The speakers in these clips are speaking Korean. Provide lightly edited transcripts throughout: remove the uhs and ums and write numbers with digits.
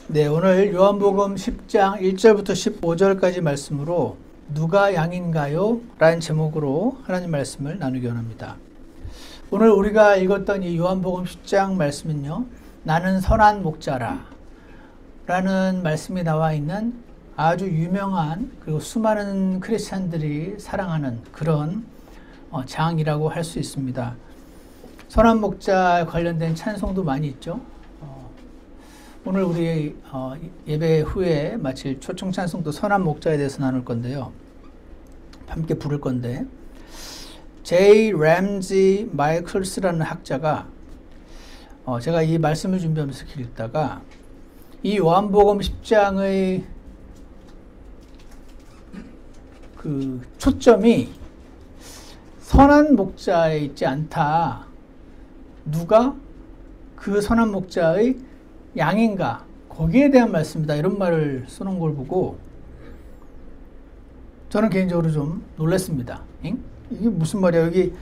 네, 오늘 요한복음 10장 1절부터 15절까지 말씀으로 누가 양인가요? 라는 제목으로 하나님 말씀을 나누기 원합니다. 오늘 우리가 읽었던 이 요한복음 10장 말씀은요, 나는 선한 목자라 라는 말씀이 나와 있는 아주 유명한 그리고 수많은 크리스찬들이 사랑하는 그런 장이라고 할 수 있습니다. 선한 목자에 관련된 찬송도 많이 있죠. 오늘 우리 예배 후에 마칠 초청 찬송도 선한 목자에 대해서 나눌 건데요. 함께 부를 건데, J. 램지 마이클스라는 학자가 제가 이 말씀을 준비하면서 읽다가 이 요한복음 10장의 그 초점이 선한 목자에 있지 않다. 누가 그 선한 목자의 양인가? 거기에 대한 말씀이다. 이런 말을 써놓은 걸 보고 저는 개인적으로 좀 놀랐습니다. 잉? 이게 무슨 말이야? 여기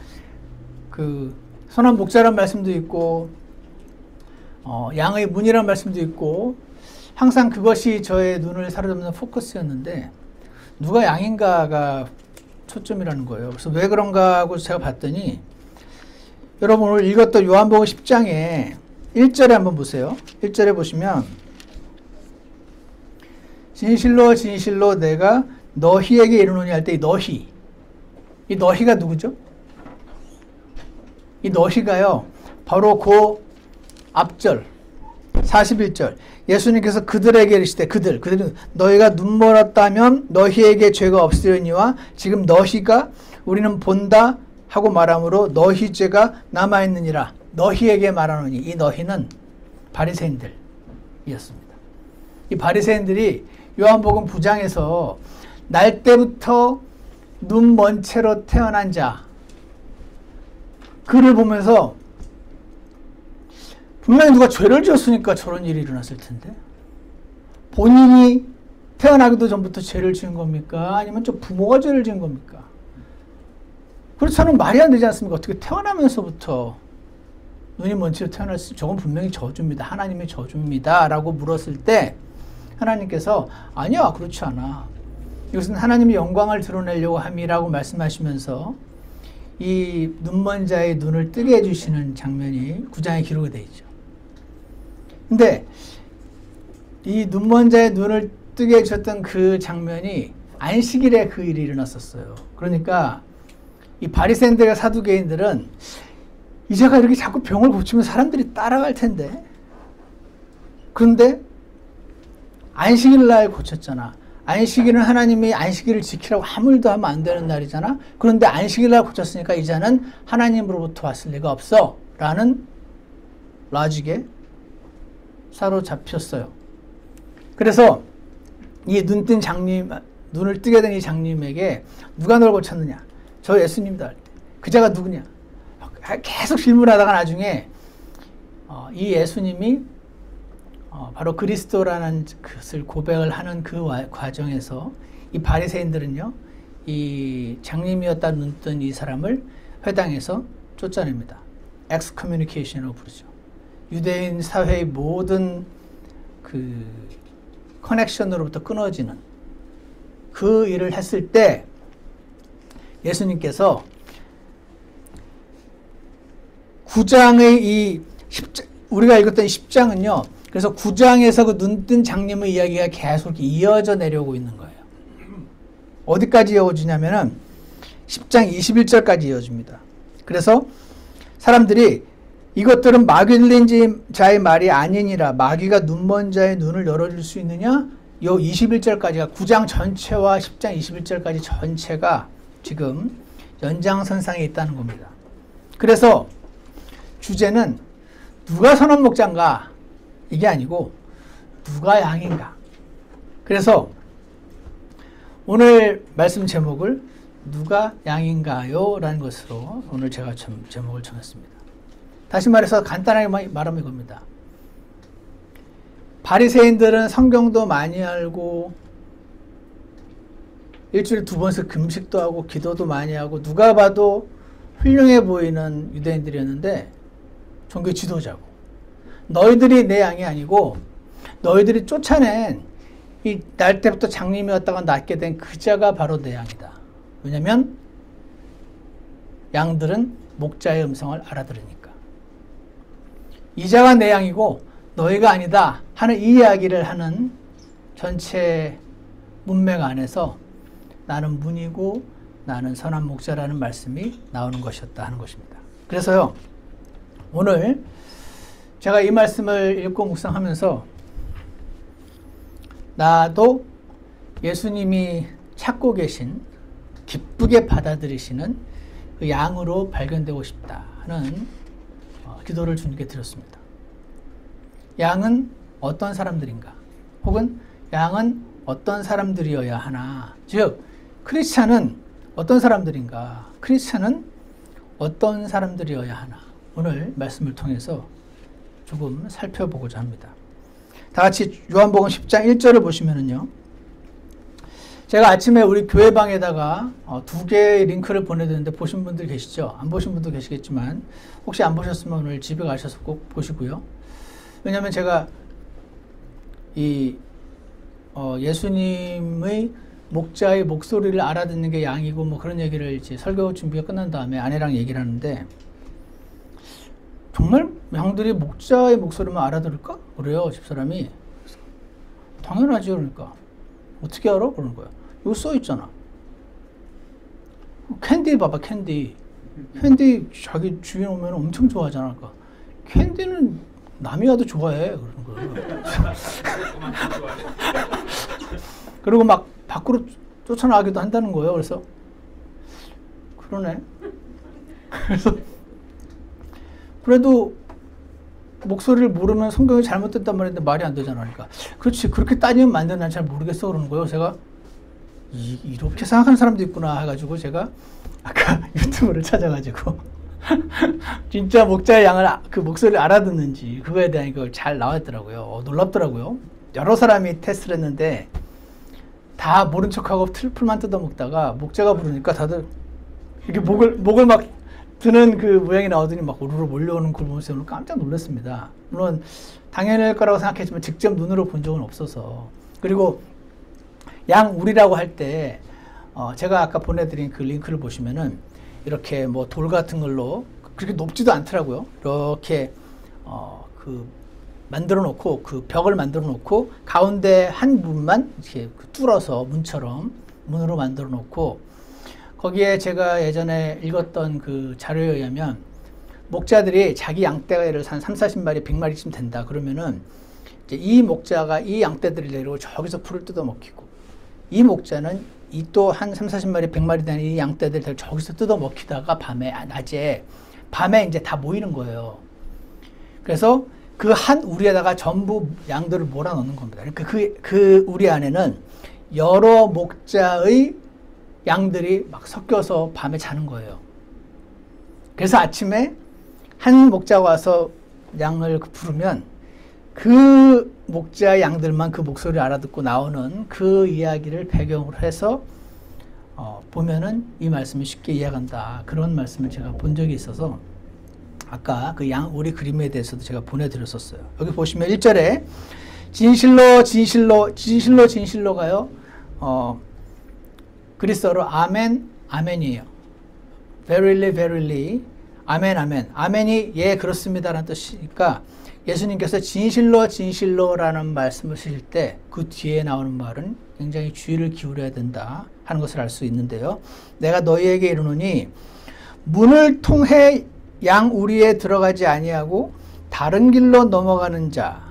그 선한 목자란 말씀도 있고 양의 문이란 말씀도 있고 항상 그것이 저의 눈을 사로잡는 포커스였는데 누가 양인가가 초점이라는 거예요. 그래서 왜 그런가 하고 제가 봤더니 여러분 오늘 읽었던 요한복음 10장에 1절에 한번 보세요. 1절에 보시면 진실로 진실로 내가 너희에게 이르노니 할 때 이 너희, 이 너희가 누구죠? 이 너희가요 바로 그 앞절 41절 예수님께서 그들에게 이르시되 그들은 너희가 눈 멀었다면 너희에게 죄가 없으려니와 지금 너희가 우리는 본다 하고 말하므로 너희 죄가 남아있느니라. 너희에게 말하노니 이 너희는 바리새인들이었습니다. 이 바리새인들이 요한복음 9장에서 날 때부터 눈 먼 채로 태어난 자 그를 보면서 분명히 누가 죄를 지었으니까 저런 일이 일어났을 텐데 본인이 태어나기도 전부터 죄를 지은 겁니까? 아니면 저 부모가 죄를 지은 겁니까? 그렇다면 말이 안 되지 않습니까? 어떻게 태어나면서부터 눈이 먼 채로 태어났을 저건 분명히 저주입니다. 하나님의 저주입니다. 라고 물었을 때 하나님께서 아니야 그렇지 않아. 이것은 하나님의 영광을 드러내려고 함이라고 말씀하시면서 이 눈먼 자의 눈을 뜨게 해주시는 장면이 9장에 기록이 되어 있죠. 근데 이 눈먼 자의 눈을 뜨게 해주셨던 그 장면이 안식일에 그 일이 일어났었어요. 그러니까 이 바리새인들과 사두개인들은 이제가 이렇게 자꾸 병을 고치면 사람들이 따라갈 텐데 그런데 안식일 날 고쳤잖아. 안식일은 하나님이 안식일을 지키라고 아무 일도 하면 안 되는 날이잖아. 그런데 안식일 날 고쳤으니까 이제는 하나님으로부터 왔을 리가 없어 라는 라직에 사로잡혔어요. 그래서 이 눈뜬 장님, 눈을 뜨게 된 이 장님에게 누가 널 고쳤느냐? 저 예수님이다 할 때 그 자가 누구냐? 계속 질문하다가 나중에 이 예수님이 바로 그리스도라는 것을 고백을 하는 그 과정에서 이 바리새인들은요 이 장님이었다 눈뜬 이 사람을 회당에서 쫓아냅니다. 엑스커뮤니케이션이라고 부르죠. 유대인 사회의 모든 그 커넥션으로부터 끊어지는 그 일을 했을 때 예수님께서 9장의 이 10장, 우리가 읽었던 10장은요, 그래서 9장에서 그 눈뜬 장님의 이야기가 계속 이렇게 이어져 내려오고 있는 거예요. 어디까지 이어지냐면은 10장 21절까지 이어집니다. 그래서 사람들이 이것들은 마귀 들린 자의 말이 아니니라. 마귀가 눈먼 자의 눈을 열어줄 수 있느냐? 요 21절까지가 9장 전체와 10장 21절까지 전체가 지금 연장선상에 있다는 겁니다. 그래서 주제는 누가 선한 목자인가? 이게 아니고 누가 양인가? 그래서 오늘 말씀 제목을 누가 양인가요? 라는 것으로 오늘 제가 제목을 정했습니다. 다시 말해서 간단하게 말하면 이겁니다. 바리새인들은 성경도 많이 알고 일주일에 2번씩 금식도 하고 기도도 많이 하고 누가 봐도 훌륭해 보이는 유대인들이었는데 종교 지도자고 너희들이 내 양이 아니고 너희들이 쫓아낸 이 날 때부터 장님이었다가 낫게 된 그 자가 바로 내 양이다. 왜냐면 양들은 목자의 음성을 알아들으니까. 이 자가 내 양이고 너희가 아니다 하는 이 이야기를 하는 전체 문맥 안에서 나는 문이고 나는 선한 목자라는 말씀이 나오는 것이었다 하는 것입니다. 그래서요, 오늘 제가 이 말씀을 읽고 묵상하면서 나도 예수님이 찾고 계신, 기쁘게 받아들이시는 그 양으로 발견되고 싶다 하는 기도를 주님께 드렸습니다. 양은 어떤 사람들인가? 혹은 양은 어떤 사람들이어야 하나? 즉, 크리스찬은 어떤 사람들인가? 크리스찬은 어떤 사람들이어야 하나? 오늘 말씀을 통해서 조금 살펴보고자 합니다. 다 같이 요한복음 10장 1절을 보시면은요. 제가 아침에 우리 교회방에다가 2개의 링크를 보내드렸는데 보신 분들 계시죠? 안 보신 분도 계시겠지만 혹시 안 보셨으면 오늘 집에 가셔서 꼭 보시고요. 왜냐하면 제가 이 예수님의 목자의 목소리를 알아듣는 게 양이고 뭐 그런 얘기를 이제 설교 준비가 끝난 다음에 아내랑 얘기를 하는데 정말 양들이 목자의 목소리만 알아들을까? 그래요, 집사람이. 당연하지, 그러니까. 어떻게 알아? 그러는 거야. 이거 써있잖아. 캔디 봐봐, 캔디. 캔디 자기 주인 오면 엄청 좋아하잖아. 그러니까. 캔디는 남이 와도 좋아해. 그러는 거예요. 그리고 막 밖으로 쫓아나가기도 한다는 거예요. 그래서, 그러네. 그래서, 그래도 목소리를 모르면 성경이 잘못됐단 말인데 말이 안 되잖아. 그러니까 그렇지, 그렇게 따지면 만든 난 잘 모르겠어 그러는 거예요. 제가 이렇게 생각하는 사람도 있구나 해가지고 제가 아까 유튜브를 찾아가지고 진짜 목자의 양을 그 목소리를 알아듣는지 그거에 대한 이걸 잘 나왔더라고요. 놀랍더라고요. 여러 사람이 테스트를 했는데 다 모른 척하고 풀만 뜯어먹다가 목자가 부르니까 다들 이렇게 목을 막 드는 그 모양이 나오더니 막 우르르 몰려오는 걸 보면서 오늘 깜짝 놀랐습니다. 물론 당연할 거라고 생각했지만 직접 눈으로 본 적은 없어서. 그리고 양우리라고 할 때 제가 아까 보내드린 그 링크를 보시면은 이렇게 뭐 돌 같은 걸로 그렇게 높지도 않더라고요. 이렇게 그 만들어 놓고 그 벽을 만들어 놓고 가운데 한 문만 이렇게 뚫어서 문으로 만들어 놓고 거기에 제가 예전에 읽었던 그 자료에 의하면 목자들이 자기 양떼가 예를 들어서 한 30-40마리, 100마리쯤 된다. 그러면은 이제 이 목자가 이 양떼들을 데리고 저기서 풀을 뜯어먹히고 이 목자는 이 또 한 30-40마리, 100마리 되는 이 양떼들을 저기서 뜯어먹히다가 낮에 이제 다 모이는 거예요. 그래서 그 한 우리에다가 전부 양들을 몰아넣는 겁니다. 그러니까 그 우리 안에는 여러 목자의 양들이 막 섞여서 밤에 자는 거예요. 그래서 아침에 한 목자가 와서 양을 부르면 그 목자 양들만 그 목소리를 알아듣고 나오는 그 이야기를 배경으로 해서 보면은 이 말씀이 쉽게 이해간다. 그런 말씀을 제가 본 적이 있어서 아까 그 우리 그림에 대해서도 제가 보내드렸었어요. 여기 보시면 1절에 진실로가요. 그리스어로 아멘, 아멘이에요. verily, verily, 아멘, 아멘. 아멘이 예, 그렇습니다라는 뜻이니까 예수님께서 진실로라는 말씀을 쓰실 때 그 뒤에 나오는 말은 굉장히 주의를 기울여야 된다 하는 것을 알 수 있는데요. 내가 너희에게 이르노니 문을 통해 양 우리에 들어가지 아니하고 다른 길로 넘어가는 자,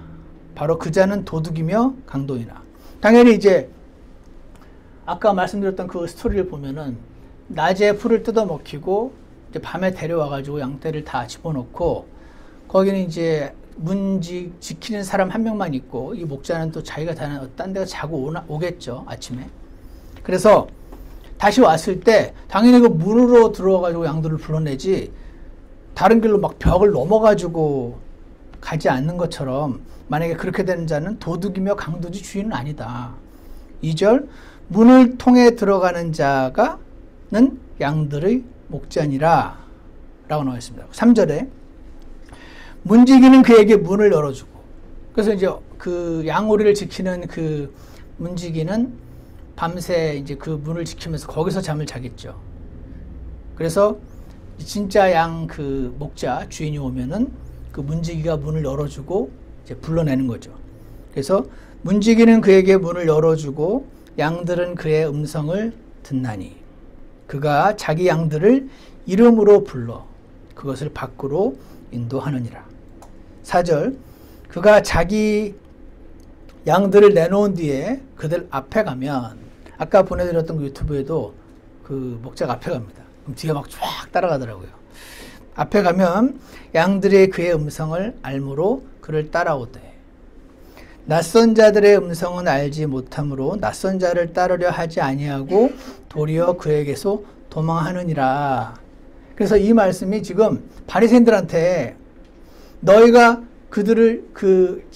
바로 그 자는 도둑이며 강도이나. 당연히 이제 아까 말씀드렸던 그 스토리를 보면은 낮에 풀을 뜯어먹히고 이제 밤에 데려와가지고 양떼를 다 집어넣고 거기는 이제 지키는 사람 한 명만 있고 이 목자는 또 자기가 딴 데가 자고 오겠죠, 아침에. 그래서 다시 왔을 때 당연히 그 문으로 들어와가지고 양들을 불러내지 다른 길로 막 벽을 넘어가지고 가지 않는 것처럼 만약에 그렇게 되는 자는 도둑이며 강도지 주인은 아니다. 2절 문을 통해 들어가는 자가는 양들의 목자니라 라고 나와 있습니다. 3절에 문지기는 그에게 문을 열어주고 그래서 이제 그 양오리를 지키는 그 문지기는 밤새 이제 그 문을 지키면서 거기서 잠을 자겠죠. 그래서 진짜 양 그 목자 주인이 오면은 그 문지기가 문을 열어주고 이제 불러내는 거죠. 그래서 문지기는 그에게 문을 열어주고 양들은 그의 음성을 듣나니 그가 자기 양들을 이름으로 불러 그것을 밖으로 인도하느니라. 4절 그가 자기 양들을 내놓은 뒤에 그들 앞에 가면 아까 보내드렸던 그 유튜브에도 그 목자가 앞에 갑니다. 그럼 뒤에 막 쫙 따라가더라고요. 앞에 가면 양들이 그의 음성을 알므로 그를 따라오되 낯선 자들의 음성은 알지 못하므로 낯선 자를 따르려 하지 아니하고 도리어 그에게서 도망하느니라. 그래서 이 말씀이 지금 바리새인들한테 너희가 그들을 그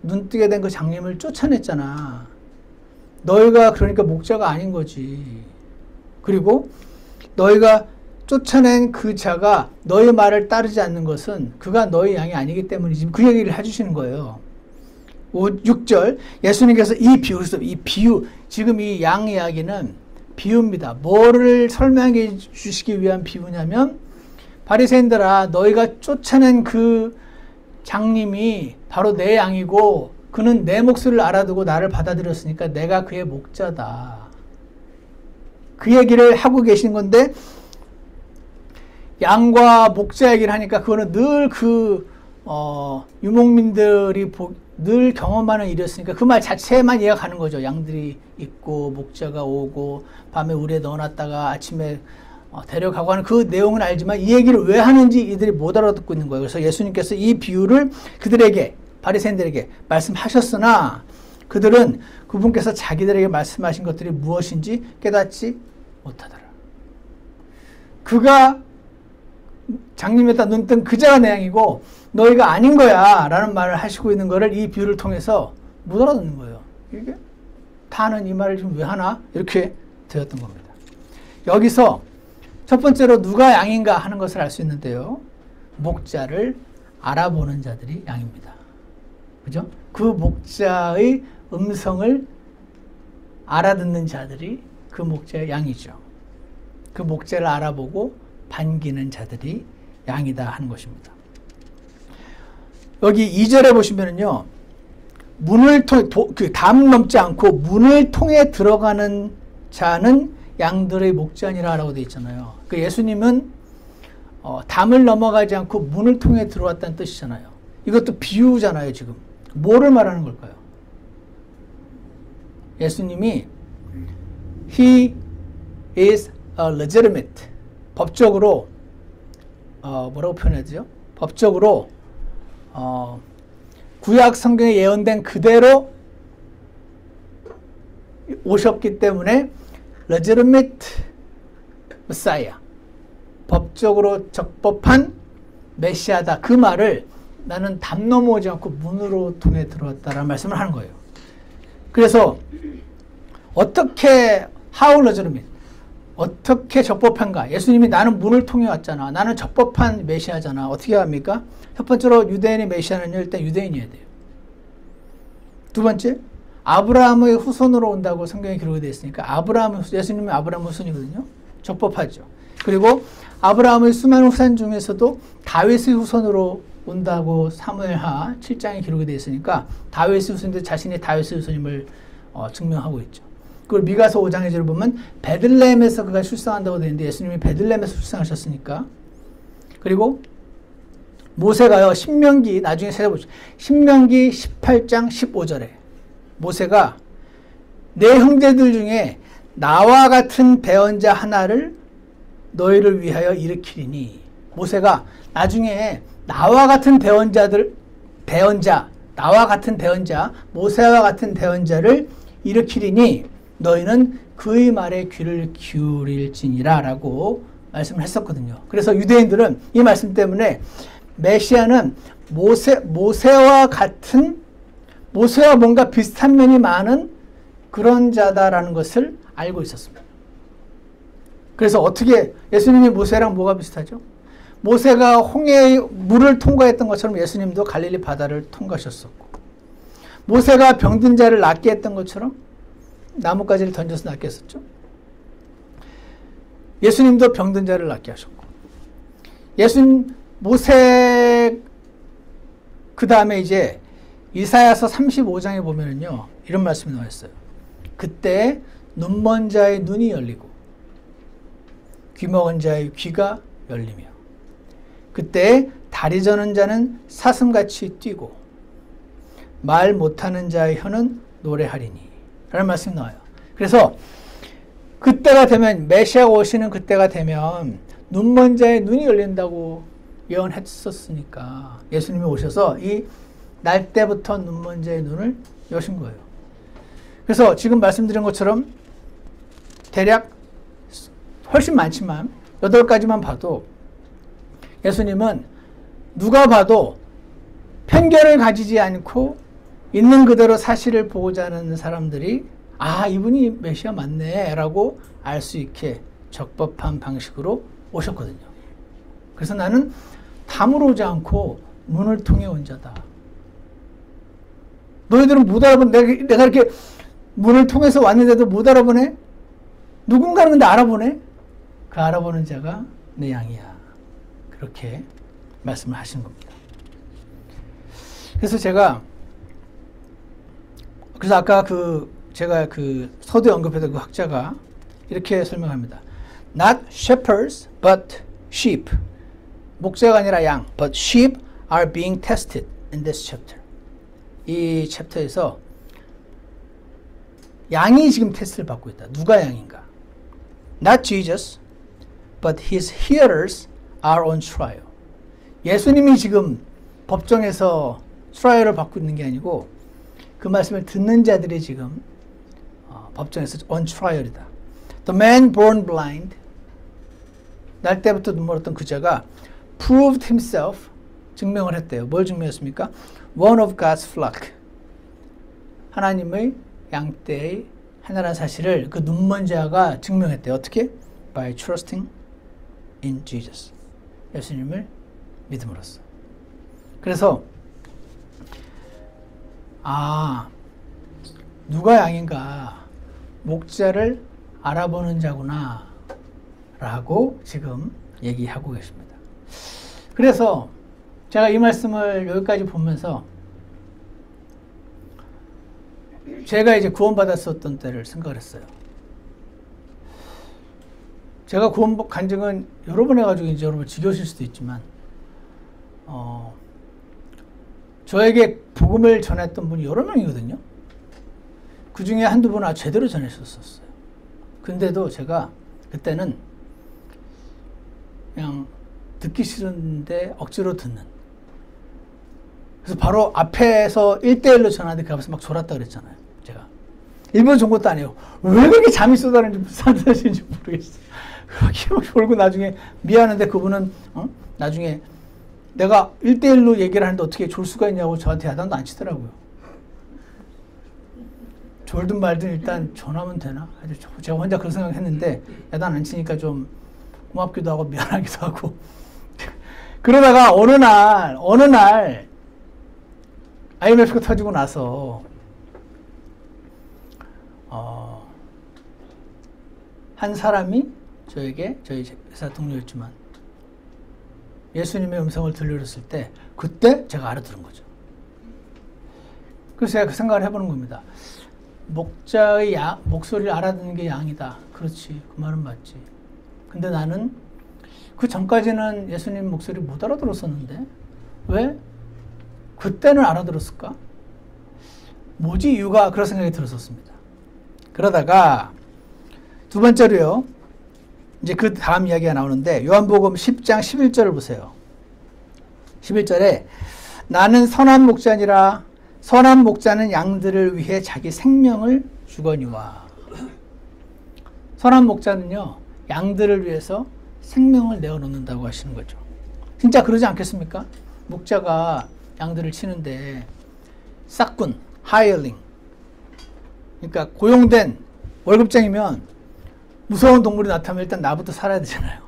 눈뜨게 된 그 장님을 쫓아냈잖아. 너희가 그러니까 목자가 아닌 거지. 그리고 너희가 쫓아낸 그 자가 너희 말을 따르지 않는 것은 그가 너희 양이 아니기 때문이지. 그 얘기를 해주시는 거예요. 6절 예수님께서 이 비유 지금 이 양 이야기는 비유입니다. 뭐를 설명해 주시기 위한 비유냐면 바리새인들아 너희가 쫓아낸 그 장님이 바로 내 양이고 그는 내 목소리를 알아두고 나를 받아들였으니까 내가 그의 목자다. 그 얘기를 하고 계신 건데 양과 목자 얘기를 하니까 그거는 늘 유목민들이 늘 경험하는 일이었으니까 그 말 자체만 이해가 가는 거죠. 양들이 있고 목자가 오고 밤에 우리에 넣어놨다가 아침에 데려가고 하는 그 내용은 알지만 이 얘기를 왜 하는지 이들이 못 알아듣고 있는 거예요. 그래서 예수님께서 이 비유를 그들에게 바리새인들에게 말씀하셨으나 그들은 그분께서 자기들에게 말씀하신 것들이 무엇인지 깨닫지 못하더라. 그가 장님에다 눈뜬 그 자가 내 양이고 너희가 아닌 거야 라는 말을 하시고 있는 거를 이 비유를 통해서 못 알아듣는 거예요. 이게 다는 이 말을 지금 왜 하나? 이렇게 되었던 겁니다. 여기서 첫 번째로 누가 양인가 하는 것을 알 수 있는데요. 목자를 알아보는 자들이 양입니다. 그죠? 그 목자의 음성을 알아듣는 자들이 그 목자의 양이죠. 그 목자를 알아보고 반기는 자들이 양이다 하는 것입니다. 여기 2절에 보시면은요. 문을 담 넘지 않고 문을 통해 들어가는 자는 양들의 목자니라라고 되어 있잖아요. 그 예수님은 담을 넘어가지 않고 문을 통해 들어왔다는 뜻이잖아요. 이것도 비유잖아요. 지금 뭐를 말하는 걸까요? 예수님이 He is a legitimate 법적으로 뭐라고 표현하죠? 법적으로 구약 성경에 예언된 그대로 오셨기 때문에 legitimate Messiah 법적으로 적법한 메시아다. 그 말을 나는 담 넘어오지 않고 문으로 통해 들어왔다라는 말씀을 하는 거예요. 그래서 어떻게 how legitimate 어떻게 적법한가? 예수님이 나는 문을 통해 왔잖아. 나는 적법한 메시아잖아. 어떻게 합니까? 첫 번째로 유대인의 메시아는요. 일단 유대인이어야 돼요. 두 번째 아브라함의 후손으로 온다고 성경에 기록이 되어 있으니까 예수님은 아브라함 후손이거든요. 적법하죠. 그리고 아브라함의 수많은 후손 중에서도 다윗의 후손으로 온다고 사무엘하 7장에 기록이 되어 있으니까 다윗의 후손인데 자신이 다윗의 후손임을 증명하고 있죠. 그리고 미가서 5장에 보면 베들레헴에서 그가 출생한다고 되어 있는데 예수님이 베들레헴에서 출생하셨으니까. 그리고 모세가요. 신명기 나중에 찾아보죠. 신명기 18장 15절에 모세가 내 형제들 중에 나와 같은 대언자 하나를 너희를 위하여 일으키리니 모세가 나중에 나와 같은 모세와 같은 대언자를 일으키리니 너희는 그의 말에 귀를 기울일지니라 라고 말씀을 했었거든요. 그래서 유대인들은 이 말씀 때문에 메시아는 모세와 뭔가 비슷한 면이 많은 그런 자다라는 것을 알고 있었습니다. 그래서 어떻게 예수님이 모세랑 뭐가 비슷하죠? 모세가 홍해의 물을 통과했던 것처럼 예수님도 갈릴리 바다를 통과하셨었고 모세가 병든 자를 낫게 했던 것처럼 나뭇가지를 던져서 낫게 했었죠. 예수님도 병든 자를 낫게 하셨고, 모세 그 다음에 이제 이사야서 35장에 보면은요, 이런 말씀이 나와 있어요. 그때 눈먼 자의 눈이 열리고 귀먹은 자의 귀가 열리며, 그때 다리 저는 자는 사슴같이 뛰고 말 못하는 자의 혀는 노래하리니 라는 말씀이 나와요. 그래서 그때가 되면, 메시아가 오시는 그때가 되면 눈먼 자의 눈이 열린다고 예언했었으니까 예수님이 오셔서 이 날 때부터 눈먼 자의 눈을 여신 거예요. 그래서 지금 말씀드린 것처럼 대략 훨씬 많지만 8가지만 봐도 예수님은 누가 봐도 편견을 가지지 않고 있는 그대로 사실을 보고자 하는 사람들이 아, 이분이 메시아 맞네 라고 알 수 있게 적법한 방식으로 오셨거든요. 그래서 나는 담으로 오지 않고 문을 통해 온 자다. 너희들은 못 알아본, 내가 이렇게 문을 통해서 왔는데도 못 알아보네? 누군가는 근데 알아보네? 그 알아보는 자가 내 양이야. 그렇게 말씀을 하신 겁니다. 그래서 아까 제가 서두에 언급했던 그 학자가 이렇게 설명합니다. Not shepherds, but sheep. 목자가 아니라 양. But sheep are being tested in this chapter. 이 챕터에서 양이 지금 테스트를 받고 있다. 누가 양인가? Not Jesus, but his hearers are on trial. 예수님이 지금 법정에서 트라이얼을 받고 있는 게 아니고 그 말씀을 듣는 자들이 지금 법정에서 on trial이다. The man born blind, 날 때부터 눈 멀었던 그 자가 proved himself, 증명을 했대요. 뭘 증명했습니까? One of God's flock, 하나님의 양떼의 하나라는 사실을 그 눈먼 자가 증명했대요. 어떻게? By trusting in Jesus. 예수님을 믿음으로써. 그래서 누가 양인가? 목자를 알아보는 자구나 라고 지금 얘기하고 계십니다. 그래서 제가 이 말씀을 여기까지 보면서 제가 이제 구원받았었던 때를 생각을 했어요. 제가 구원 간증은 여러 번 해가지고 이제 여러분 지겨우실 수도 있지만 저에게 복음을 전했던 분이 여러 명이거든요. 그 중에 한두 분은 아주 제대로 전했었어요. 근데도 제가 그때는 그냥 듣기 싫은데 억지로 듣는. 그래서 바로 앞에서 1대1로 전하는데 그 앞에서 막 졸았다 그랬잖아요. 제가. 일부러 좋은 것도 아니에요. 왜 그렇게 잠이 쏟아지는지 무슨 뜻인지 모르겠어요. 그렇게 막 졸고 나중에 미안한데 그분은 나중에 내가 1대1로 얘기를 하는데 어떻게 졸 수가 있냐고 저한테 야단도 안 치더라고요. 졸든 말든 일단 전하면 되나? 제가 혼자 그런 생각했는데 야단 안 치니까 좀 고맙기도 하고 미안하기도 하고 그러다가 어느 날 IMF가 터지고 나서 한 사람이 저에게, 저희 회사 동료였지만 예수님의 음성을 들려줬을 때 그때 제가 알아들은 거죠. 그래서 제가 그 생각을 해보는 겁니다. 목자의 목소리를 알아듣는 게 양이다. 그렇지. 그 말은 맞지. 근데 나는 그 전까지는 예수님 목소리 못 알아들었었는데 왜 그때는 알아들었을까? 뭐지 이유가? 그런 생각이 들었었습니다. 그러다가 두 번째로요. 이제 그 다음 이야기가 나오는데 요한복음 10장 11절을 보세요. 11절에 나는 선한 목자니라 선한 목자는 양들을 위해 자기 생명을 주거니와. 선한 목자는요. 양들을 위해서 생명을 내어놓는다고 하시는 거죠. 진짜 그러지 않겠습니까? 목자가 양들을 치는데 싹군, 하이어링, 그러니까 고용된 월급쟁이면 무서운 동물이 나타나면 일단 나부터 살아야 되잖아요.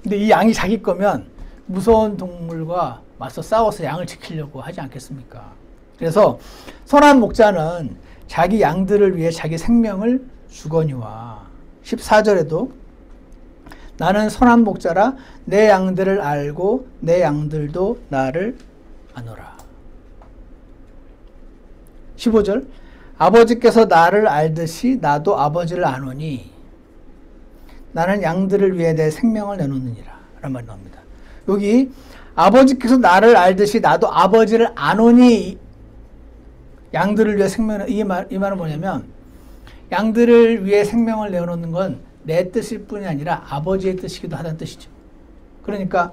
근데 이 양이 자기 거면 무서운 동물과 맞서 싸워서 양을 지키려고 하지 않겠습니까? 그래서 선한 목자는 자기 양들을 위해 자기 생명을 주거니와 14절에도 나는 선한 목자라 내 양들을 알고 내 양들도 나를 아노라. 15절 아버지께서 나를 알듯이 나도 아버지를 아노니 나는 양들을 위해 내 생명을 내놓느니라 라는 말이 나옵니다. 여기 아버지께서 나를 알듯이 나도 아버지를 아노니 양들을 위해 생명을 이 말은 뭐냐면 양들을 위해 생명을 내어놓는 건 내 뜻일 뿐이 아니라 아버지의 뜻이기도 하다는 뜻이죠. 그러니까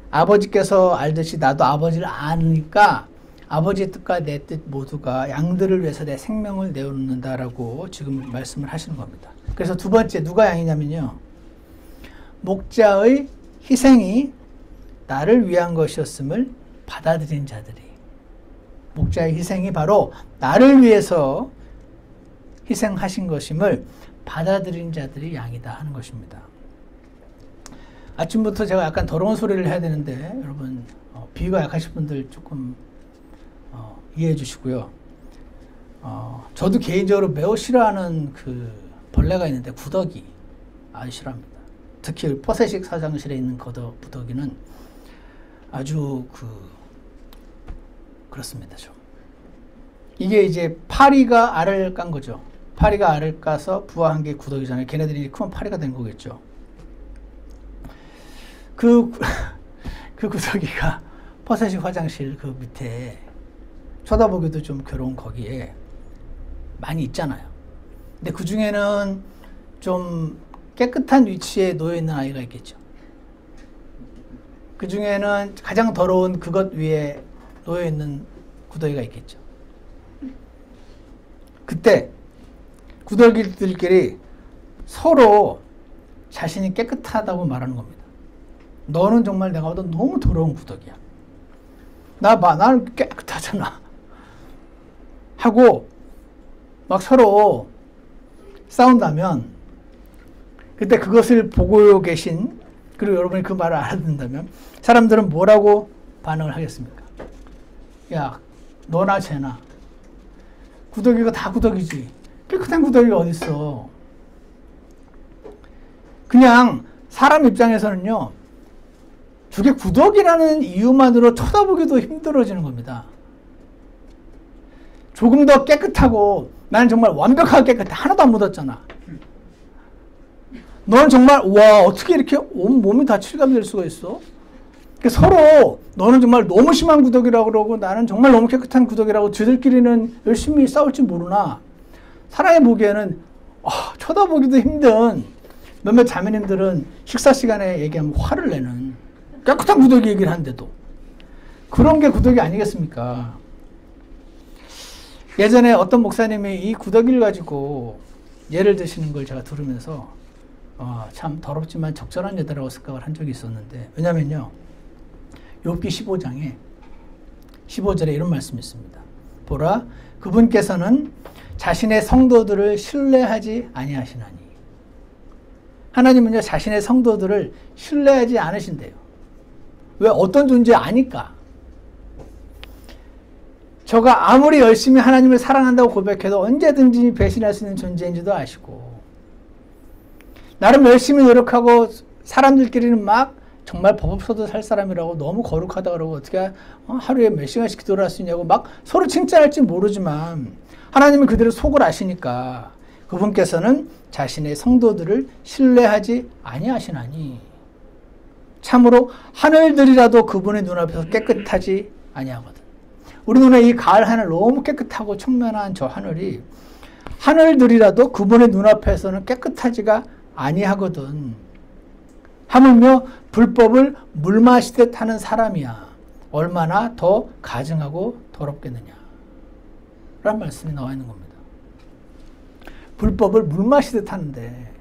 아버지께서 알듯이 나도 아버지를 아니까 아버지의 뜻과 내 뜻 모두가 양들을 위해서 내 생명을 내어놓는다라고 지금 말씀을 하시는 겁니다. 그래서 두 번째 누가 양이냐면요. 목자의 희생이 나를 위한 것이었음을 받아들인 자들이 목자의 희생이 바로 나를 위해서 희생하신 것임을 받아들인 자들이 양이다 하는 것입니다. 아침부터 제가 약간 더러운 소리를 해야 되는데 여러분 비위가 약하신 분들 조금 이해해 주시고요. 저도 개인적으로 매우 싫어하는 그 벌레가 있는데 구더기 아주 싫어합니다. 특히 뻐세식 사장실에 있는 구더기는 아주 그렇습니다. 좀. 이게 이제 파리가 알을 깐 거죠. 파리가 알을 까서 부화한 게 구더기잖아요. 걔네들이 크면 파리가 된 거겠죠. 그 구더기가 퍼세식 화장실 그 밑에 쳐다보기도 좀 괴로운 거기에 많이 있잖아요. 근데 그 중에는 좀 깨끗한 위치에 놓여 있는 아이가 있겠죠. 그 중에는 가장 더러운 그것 위에 놓여 있는 구더기가 있겠죠. 그때 구더기들끼리 서로 자신이 깨끗하다고 말하는 겁니다. 너는 정말 내가 봐도 너무 더러운 구더기야. 나 봐, 나는 깨끗하잖아. 하고 막 서로 싸운다면 그때 그것을 보고 계신 그리고 여러분이 그 말을 알아듣는다면 사람들은 뭐라고 반응을 하겠습니까? 야, 너나 쟤나 구더기가 다 구더기지. 깨끗한 구더기가 어딨어. 그냥 사람 입장에서는요. 저게 구더기라는 이유만으로 쳐다보기도 힘들어지는 겁니다. 조금 더 깨끗하고 나는 정말 완벽하게 깨끗해. 하나도 안 묻었잖아. 너는 정말 와 어떻게 이렇게 온 몸이 다 칠감이 될 수가 있어? 서로 너는 정말 너무 심한 구더기라고 그러고 나는 정말 너무 깨끗한 구더기라고 저들끼리는 열심히 싸울지 모르나 사람이 보기에는 쳐다보기도 힘든 몇몇 자매님들은 식사 시간에 얘기하면 화를 내는 깨끗한 구더기 얘기를 하는데도 그런 게 구더기 아니겠습니까? 예전에 어떤 목사님이 이 구더기를 가지고 예를 드시는 걸 제가 들으면서 참 더럽지만 적절한 예다라고 생각을 한 적이 있었는데 왜냐면요. 욥기 15장에 15절에 이런 말씀이 있습니다. 보라 그분께서는 자신의 성도들을 신뢰하지 아니하시나니 하나님은요 자신의 성도들을 신뢰하지 않으신대요. 왜? 어떤 존재 아니까. 저가 아무리 열심히 하나님을 사랑한다고 고백해도 언제든지 배신할 수 있는 존재인지도 아시고 나름 열심히 노력하고 사람들끼리는 막 정말 법 없어도 살 사람이라고 너무 거룩하다 그러고 어떻게 하루에 몇 시간씩 기도를 할 수 있냐고 막 서로 칭찬할지 모르지만 하나님은 그들의 속을 아시니까 그분께서는 자신의 성도들을 신뢰하지 아니하시나니 참으로 하늘들이라도 그분의 눈앞에서 깨끗하지 아니하거든. 우리 눈에 이 가을 하늘 너무 깨끗하고 청명한 저 하늘이 하늘들이라도 그분의 눈앞에서는 깨끗하지가 아니하거든. 하물며 불법을 물 마시듯 하는 사람이야. 얼마나 더 가증하고 더럽겠느냐. 라는 말씀이 나와 있는 겁니다. 불법을 물 마시듯 하는데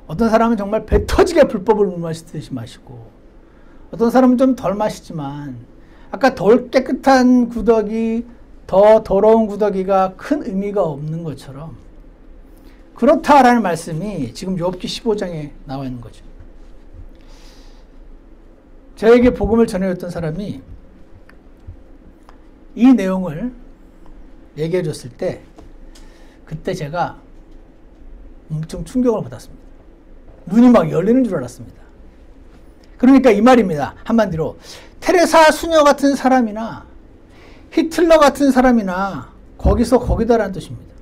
어떤 사람은 정말 배 터지게 불법을 물 마시듯이 마시고 어떤 사람은 좀 덜 마시지만 아까 덜 깨끗한 구더기, 더 더러운 구더기가 큰 의미가 없는 것처럼 그렇다라는 말씀이 지금 욥기 15장에 나와 있는 거죠. 저에게 복음을 전해줬던 사람이 이 내용을 얘기해 줬을 때 그때 제가 엄청 충격을 받았습니다. 눈이 막 열리는 줄 알았습니다. 그러니까 이 말입니다. 한마디로 테레사 수녀 같은 사람이나 히틀러 같은 사람이나 거기서 거기다라는 뜻입니다.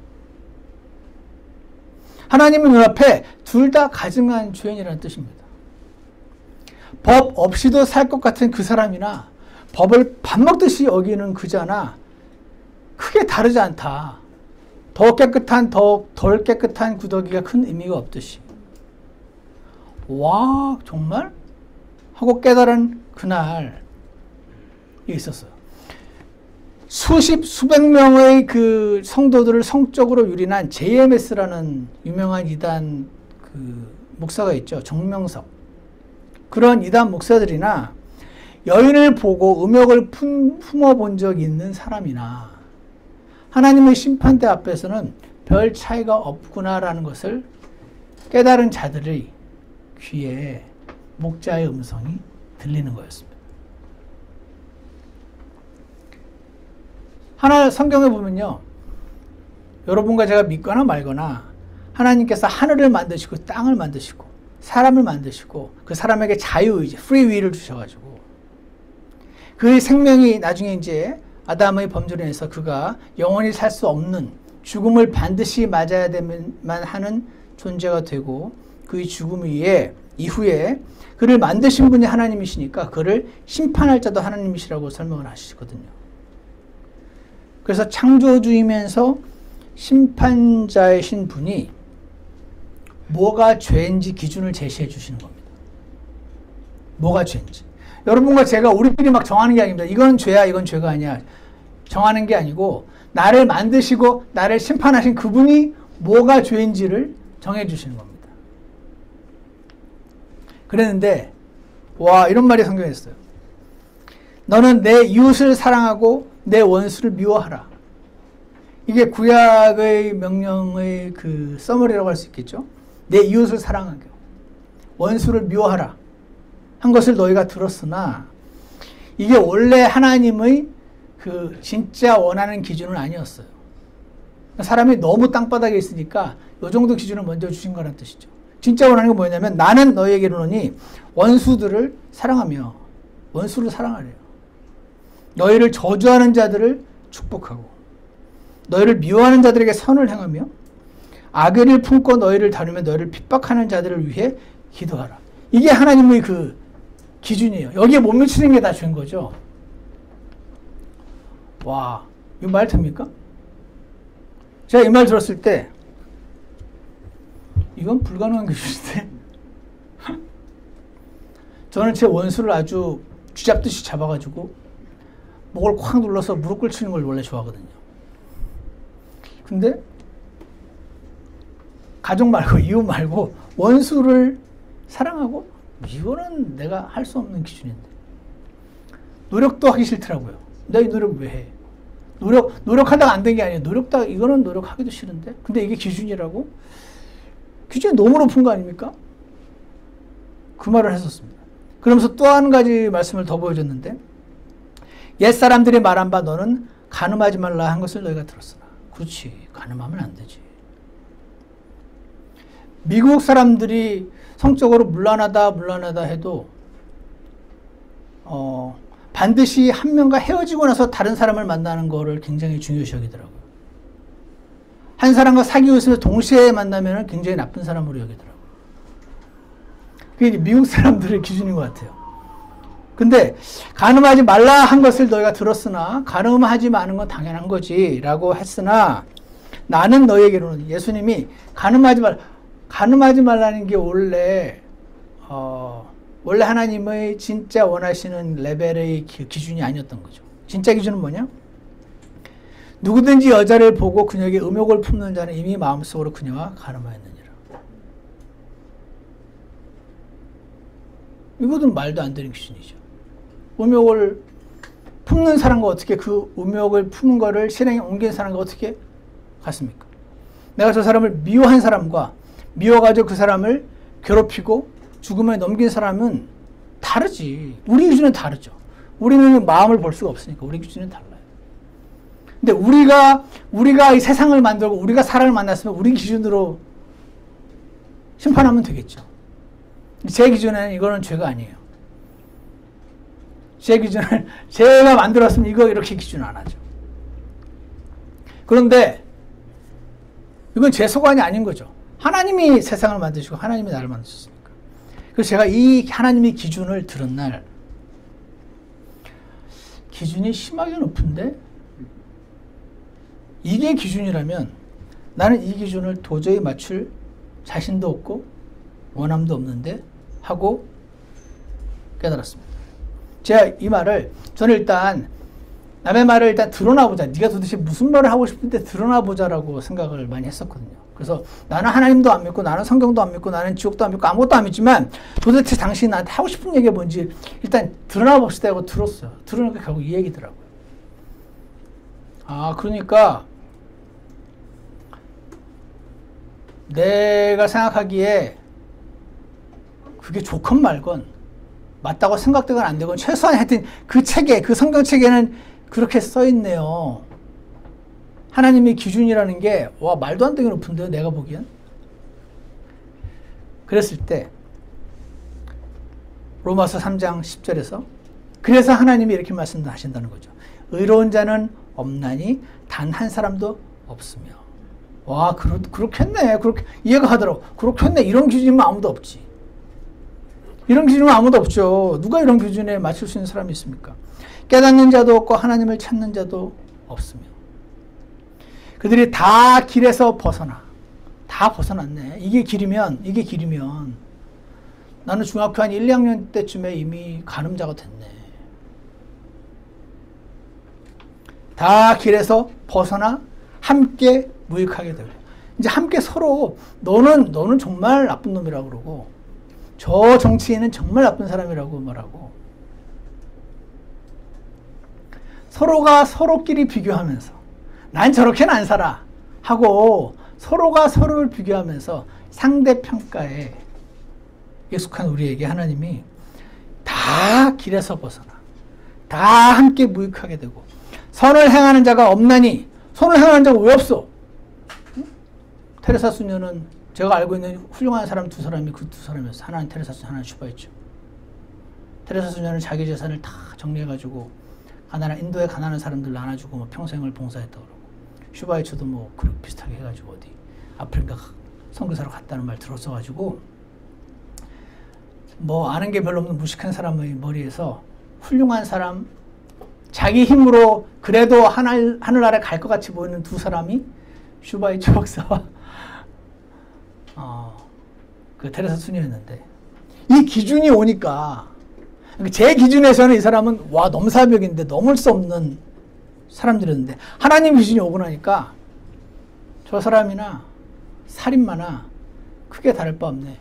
하나님의 눈앞에 둘 다 가증한 죄인이라는 뜻입니다. 법 없이도 살 것 같은 그 사람이나 법을 밥 먹듯이 여기는 그자나 크게 다르지 않다. 더 깨끗한, 더 덜 깨끗한 구더기가 큰 의미가 없듯이. 와, 정말? 하고 깨달은 그날이 있었어요. 수백 명의 그 성도들을 성적으로 유린한 JMS라는 유명한 이단 그 목사가 있죠. 정명석. 그런 이단 목사들이나 여인을 보고 음욕을 품어본 적이 있는 사람이나 하나님의 심판대 앞에서는 별 차이가 없구나라는 것을 깨달은 자들의 귀에 목자의 음성이 들리는 거였습니다. 하나 성경에 보면요. 여러분과 제가 믿거나 말거나 하나님께서 하늘을 만드시고 땅을 만드시고 사람을 만드시고 그 사람에게 자유의지, free will을 주셔가지고 그의 생명이 나중에 이제 아담의 범죄로 인해서 그가 영원히 살 수 없는 죽음을 반드시 맞아야 되만 하는 존재가 되고 그의 죽음 이후에 그를 만드신 분이 하나님이시니까 그를 심판할 자도 하나님이시라고 설명을 하시거든요. 그래서 창조주이면서 심판자이신 분이 뭐가 죄인지 기준을 제시해 주시는 겁니다. 뭐가 죄인지. 여러분과 제가 우리끼리 막 정하는 게 아닙니다. 이건 죄야, 이건 죄가 아니야. 정하는 게 아니고 나를 만드시고 나를 심판하신 그분이 뭐가 죄인지를 정해 주시는 겁니다. 그랬는데 와, 이런 말이 성경에 있어요. 너는 내 이웃을 사랑하고 내 원수를 미워하라. 이게 구약의 명령의 그 서머리라고 할 수 있겠죠. 내 이웃을 사랑하고 원수를 미워하라 한 것을 너희가 들었으나 이게 원래 하나님의 그 진짜 원하는 기준은 아니었어요. 사람이 너무 땅바닥에 있으니까 이 정도 기준을 먼저 주신 거란 뜻이죠. 진짜 원하는 게 뭐냐면 나는 너희에게 이르노니 원수들을 사랑하며 원수를 사랑하래요. 너희를 저주하는 자들을 축복하고 너희를 미워하는 자들에게 선을 행하며 악의를 품고 너희를 다루며 너희를 핍박하는 자들을 위해 기도하라. 이게 하나님의 그 기준이에요. 여기에 못 미치는 게 다 죄인 거죠. 와, 이 말 됩니까? 제가 이 말 들었을 때 이건 불가능한 기준인데 저는 제 원수를 아주 쥐잡듯이 잡아가지고 목을 콱 눌러서 무릎 꿇치는 걸 원래 좋아하거든요. 근데 가족 말고 이웃 말고 원수를 사랑하고 이거는 내가 할 수 없는 기준인데 노력도 하기 싫더라고요. 내가 이 노력 왜 해? 노력하다가 안 된 게 아니에요. 이거는 노력하기도 싫은데 근데 이게 기준이라고? 기준이 너무 높은 거 아닙니까? 그 말을 했었습니다. 그러면서 또 한 가지 말씀을 더 보여줬는데 옛사람들이 말한 바 너는 간음하지 말라 한 것을 너희가 들었으나 그렇지, 간음하면 안 되지. 미국 사람들이 성적으로 문란하다 해도 반드시 한 명과 헤어지고 나서 다른 사람을 만나는 거를 굉장히 중요시 여기더라고요. 한 사람과 사귀고 있으면 동시에 만나면 굉장히 나쁜 사람으로 여기더라고요. 그게 미국 사람들의 기준인 것 같아요. 근데 간음하지 말라 한 것을 너희가 들었으나 간음하지 마는 건 당연한 거지 라고 했으나 나는 너희에게로는 예수님이 간음하지 말라는 게 원래 하나님의 진짜 원하시는 레벨의 기준이 아니었던 거죠. 진짜 기준은 뭐냐? 누구든지 여자를 보고 그녀에게 음욕을 품는 자는 이미 마음속으로 그녀와 간음하였느니라. 이것은 말도 안 되는 기준이죠. 음욕을 품는 사람과 어떻게 그 음욕을 품은 거를 실행에 옮긴 사람과 어떻게 같습니까? 내가 저 사람을 미워한 사람과 미워가지고 그 사람을 괴롭히고 죽음에 넘긴 사람은 다르지. 우리 기준은 다르죠. 우리는 마음을 볼 수가 없으니까 우리 기준은 달라요. 근데 우리가 이 세상을 만들고 우리가 사람을 만났으면 우리 기준으로 심판하면 되겠죠. 제 기준에는 이거는 죄가 아니에요. 제 기준을 제가 만들었으면 이거 이렇게 기준 안 하죠. 그런데 이건 제 소관이 아닌 거죠. 하나님이 세상을 만드시고 하나님이 나를 만드셨으니까. 그래서 제가 이 하나님의 기준을 들은 날 기준이 심하게 높은데 이게 기준이라면 나는 이 기준을 도저히 맞출 자신도 없고 원함도 없는데 하고 깨달았습니다. 제가 이 말을 저는 일단 남의 말을 일단 드러나보자. 네가 도대체 무슨 말을 하고 싶은데 드러나보자라고 생각을 많이 했었거든요. 그래서 나는 하나님도 안 믿고 나는 성경도 안 믿고 나는 지옥도 안 믿고 아무것도 안 믿지만 도대체 당신이 나한테 하고 싶은 얘기가 뭔지 일단 드러나봅시다 하고 들었어요. 들으니까 결국 이 얘기더라고요. 아, 그러니까 내가 생각하기에 그게 좋건 말건 맞다고 생각되건 안 되건 최소한 하여튼 그 책에, 그 성경책에는 그렇게 써있네요. 하나님의 기준이라는 게, 와, 말도 안 되게 높은데요, 내가 보기엔. 그랬을 때, 로마서 3장 10절에서, 그래서 하나님이 이렇게 말씀하신다는 거죠. 의로운 자는 없나니 단 한 사람도 없으며. 와, 그렇겠네. 그렇게, 이해가 가더라고. 그렇겠네. 이런 기준이면 아무도 없지. 이런 기준은 아무도 없죠. 누가 이런 기준에 맞출 수 있는 사람이 있습니까? 깨닫는 자도 없고 하나님을 찾는 자도 없으며 그들이 다 길에서 벗어나. 다 벗어났네. 이게 길이면 나는 중학교 한 1, 2학년 때쯤에 이미 간음자가 됐네. 다 길에서 벗어나 함께 무익하게 되고 이제 함께 서로 너는 정말 나쁜 놈이라고 그러고 저 정치인은 정말 나쁜 사람이라고 말하고 서로가 서로끼리 비교하면서 난 저렇게는 안 살아 하고 서로가 서로를 비교하면서 상대평가에 익숙한 우리에게 하나님이 다 길에서 벗어나 다 함께 무익하게 되고 선을 행하는 자가 없나니 선을 행하는 자가 왜 없어? 테레사 수녀는 제가 알고 있는 훌륭한 사람 두 사람이 그 두 사람이었어요. 하나는 테레사 수녀, 하나는 슈바이처. 테레사 수녀는 자기 재산을 다 정리해가지고 인도에 가난한 사람들 나눠주고 뭐 평생을 봉사했다고 그러고 슈바이처도 뭐 그렇게 비슷하게 해가지고 어디 아프리카 선교사로 갔다는 말 들었어가지고 뭐 아는 게 별로 없는 무식한 사람의 머리에서 훌륭한 사람 자기 힘으로 그래도 하늘나라에 갈 것 같이 보이는 두 사람이 슈바이처 박사와 그 테레사 수녀였는데 이 기준이 오니까 제 기준에서는 이 사람은 와 넘사벽인데 넘을 수 없는 사람들이었는데 하나님 기준이 오고 나니까 저 사람이나 살인마나 크게 다를 바 없네.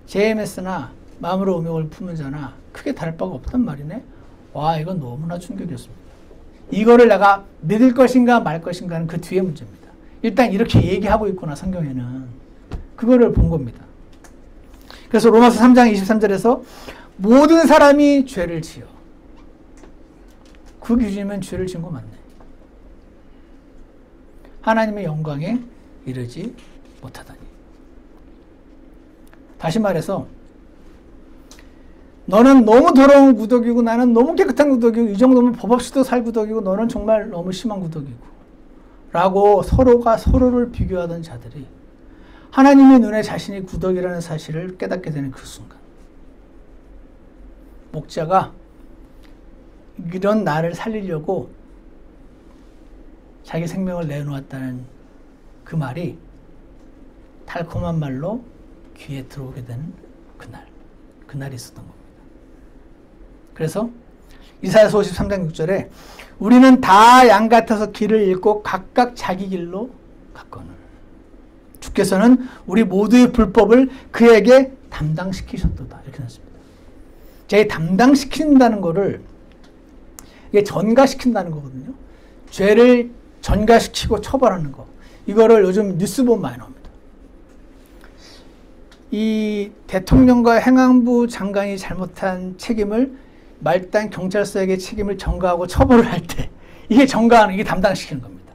JMS나 마음으로 음욕을 품는 자나 크게 다를 바가 없단 말이네. 와 이건 너무나 충격이었습니다. 이거를 내가 믿을 것인가 말 것인가는 그 뒤에 문제입니다. 일단 이렇게 얘기하고 있구나 성경에는. 그거를 본 겁니다. 그래서 로마서 3장 23절에서 모든 사람이 죄를 지어. 그 기준이면 죄를 지은 거 맞네. 하나님의 영광에 이르지 못하다니. 다시 말해서 너는 너무 더러운 구더기고 나는 너무 깨끗한 구더기고 이 정도면 법 없이도 살 구더기고 너는 정말 너무 심한 구더기고 라고 서로가 서로를 비교하던 자들이 하나님의 눈에 자신이 구더기라는 사실을 깨닫게 되는 그 순간 목자가 이런 나를 살리려고 자기 생명을 내놓았다는 그 말이 달콤한 말로 귀에 들어오게 되는 그날이 있었던 겁니다. 그래서 이사야서 53장 6절에 우리는 다 양 같아서 길을 잃고 각각 자기 길로 갔거늘 주께서는 우리 모두의 불법을 그에게 담당시키셨도다. 이렇게 했습니다. 제 담당시킨다는 거를 이게 전가시킨다는 거거든요. 죄를 전가시키고 처벌하는 거. 이거를 요즘 뉴스 보면 많이 나옵니다. 이 대통령과 행안부 장관이 잘못한 책임을 말단 경찰서에게 책임을 전가하고 처벌을 할 때 이게 정가하는, 이게 담당시키는 겁니다.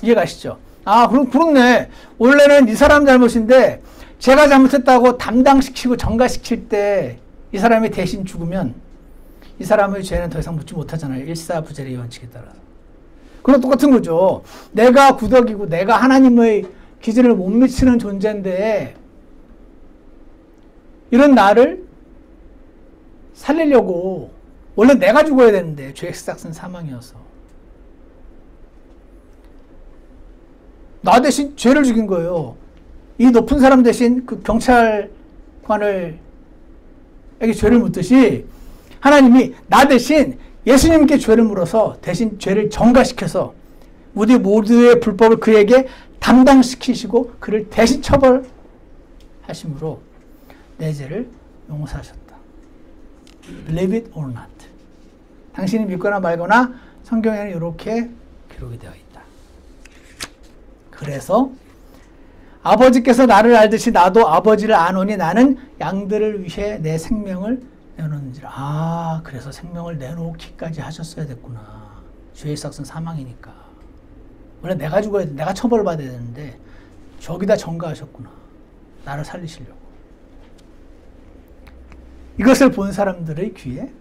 이해가시죠? 아, 그렇네. 원래는 이 사람 잘못인데 제가 잘못했다고 담당시키고 정가시킬 때 이 사람이 대신 죽으면 이 사람의 죄는 더 이상 묻지 못하잖아요. 일사부재의 원칙에 따라서. 그럼 똑같은 거죠. 내가 구덕이고 내가 하나님의 기준을 못 미치는 존재인데 이런 나를 살리려고 원래 내가 죽어야 되는데 죄의 삭은 사망이어서 나 대신 죄를 죽인 거예요. 이 높은 사람 대신 그 경찰관을 에게 죄를 묻듯이 하나님이 나 대신 예수님께 죄를 물어서 대신 죄를 정가시켜서 우리 모두의 불법을 그에게 담당시키시고 그를 대신 처벌하심으로 내 죄를 용서하셨다. Believe it or not. 당신이 믿거나 말거나 성경에는 이렇게 기록이 되어 있다. 그래서 아버지께서 나를 알듯이 나도 아버지를 아노니 나는 양들을 위해 내 생명을 내놓는지라. 아, 그래서 생명을 내놓기까지 하셨어야 됐구나. 죄의 삭은 사망이니까. 원래 내가 죽어야 돼. 내가 처벌을 받아야 되는데 저기다 전가하셨구나. 나를 살리시려고. 이것을 본 사람들의 귀에